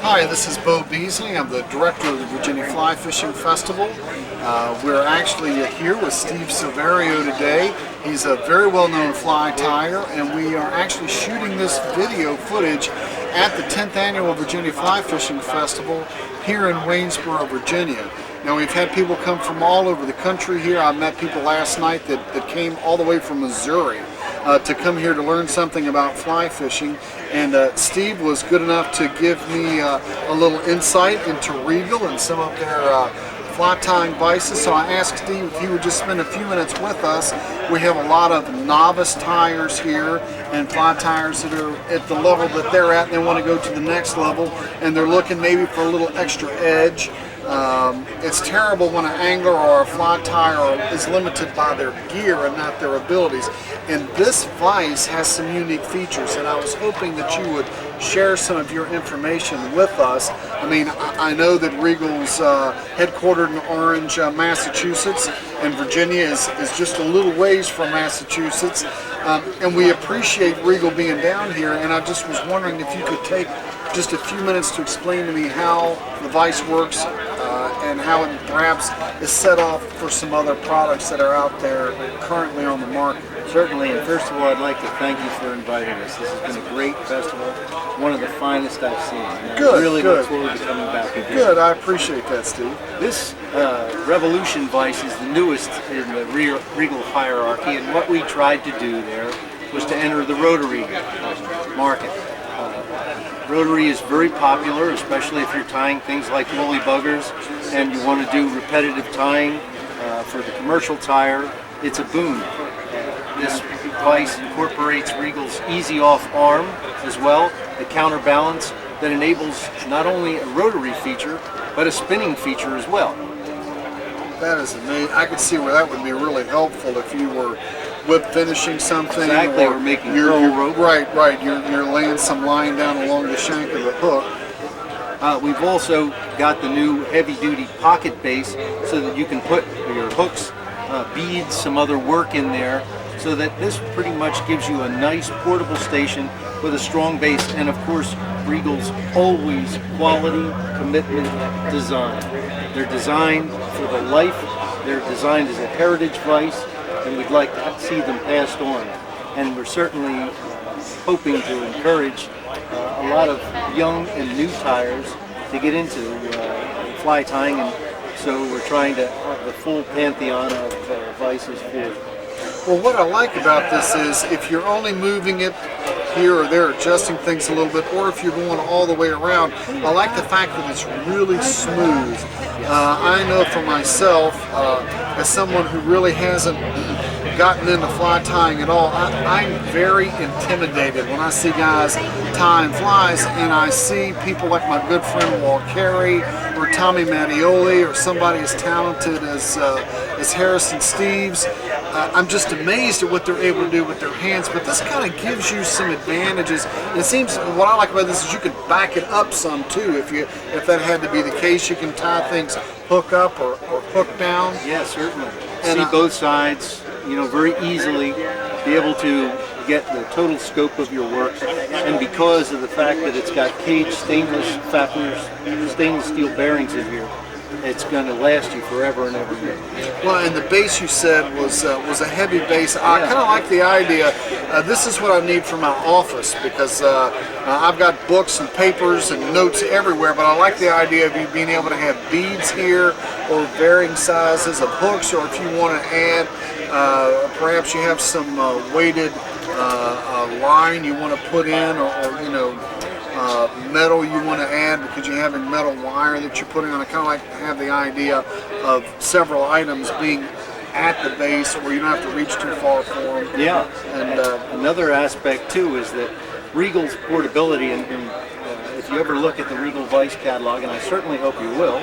Hi, this is Beau Beasley. I'm the director of the Virginia Fly Fishing Festival. We're actually here with Steve Silverio today. He's a very well-known fly tyer, and we are actually shooting this video footage at the 10th Annual Virginia Fly Fishing Festival here in Waynesboro, Virginia. Now, we've had people come from all over the country here. I met people last night that came all the way from Missouri to come here to learn something about fly fishing. And Steve was good enough to give me a little insight into Regal and some of their fly tying vices. So I asked Steve if he would just spend a few minutes with us. We have a lot of novice tyers here and fly tyers that are at the level that they're at, and they want to go to the next level, and they're looking maybe for a little extra edge. It's terrible when an angler or a fly tyer is limited by their gear and not their abilities. And this vise has some unique features, and I was hoping that you would share some of your information with us. I mean, I know that Regal's headquartered in Orange, Massachusetts, and Virginia is just a little ways from Massachusetts. And we appreciate Regal being down here, and I just was wondering if you could take just a few minutes to explain to me how the vise works and how it perhaps is set off for some other products that are out there currently on the market. Certainly, and first of all, I'd like to thank you for inviting us. This has been a great festival, one of the finest I've seen. And Good, I really good. look forward to coming back again. Good, I appreciate that, Steve. This Revolution vise is the newest in the Regal hierarchy, and what we tried to do there was to enter the rotary market. Rotary is very popular, especially if you're tying things like woolly buggers and you want to do repetitive tying for the commercial tyer. It's a boon. This vise incorporates Regal's easy off arm as well, the counterbalance that enables not only a rotary feature but a spinning feature as well. That is amazing. I could see where that would be really helpful if you were whip finishing something. Exactly, or making curl rope. Right. You're laying some line down along the shank of the hook. We've also got the new heavy-duty pocket base so that you can put your hooks, beads, some other work in there, so that this pretty much gives you a nice portable station with a strong base, and of course Regal's always quality, commitment, design. They're designed for the life, they're designed as a heritage vise, and we'd like to see them passed on. And we're certainly hoping to encourage a lot of young and new tyers to get into fly tying, and so we're trying to have the full pantheon of vices for. Well, what I like about this is if you're only moving it here or there, adjusting things a little bit, or if you're going all the way around, I like the fact that it's really smooth. I know for myself, as someone who really hasn't gotten into fly tying at all, I'm very intimidated when I see guys tying flies, and I see people like my good friend Walt Carey or Tommy Mattioli or somebody as talented as Harrison Steves. I'm just amazed at what they're able to do with their hands, but this kind of gives you some advantages. And it seems, what I like about this is you can back it up some too. If that had to be the case, you can tie things hook up or hook down. Yeah, certainly. And see both sides, you know, very easily, be able to get the total scope of your work, and because of the fact that it's got caged stainless steel bearings in here, it's going to last you forever and ever. Well, and the base you said was a heavy base. I kind of like the idea. This is what I need for my office, because I've got books and papers and notes everywhere, but I like the idea of you being able to have beads here or varying sizes of hooks, or if you want to add, perhaps you have some weighted line you want to put in, or you know, metal you want to add because you're having metal wire that you're putting on. I kind of like to have the idea of several items being at the base where you don't have to reach too far for them. Yeah, and another aspect too is that Regal's portability, and if you ever look at the Regal Vice catalog, and I certainly hope you will,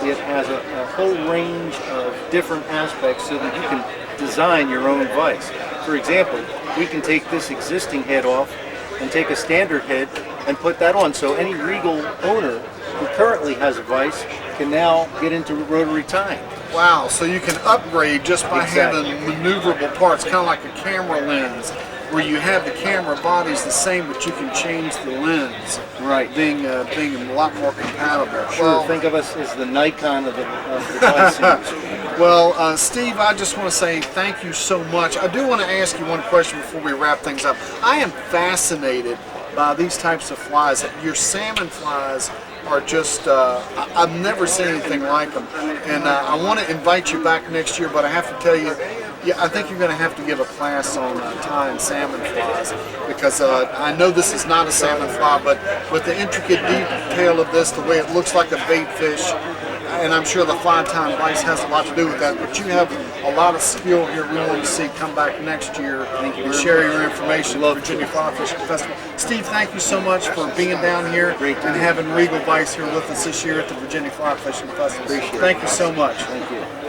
it has a whole range of different aspects so that you can design your own vise. For example, we can take this existing head off and take a standard head and put that on, so any Regal owner who currently has a vise can now get into rotary tying. Wow, so you can upgrade just by Exactly. having maneuverable parts, kind of like a camera lens, where you have the camera body's the same, but you can change the lens. Right. Being a lot more compatible. Sure, Well, think of us as the Nikon of the device industry. well, Steve, I just want to say thank you so much. I do want to ask you one question before we wrap things up. I am fascinated by these types of flies. Your salmon flies are just, I've never seen anything like them. And I want to invite you back next year, but I have to tell you, yeah, I think you're going to have to give a class on tying salmon flies, because I know this is not a salmon fly, but with the intricate detail of this, the way it looks like a bait fish, and I'm sure the fly tying vice has a lot to do with that, but you have a lot of skill here. We want to see come back next year and share your information with Virginia Fly Fishing Festival. Steve, thank you so much for being down here and having Regal Vice here with us this year at the Virginia Fly Fishing Festival. Appreciate it. Thank you so much. Thank you.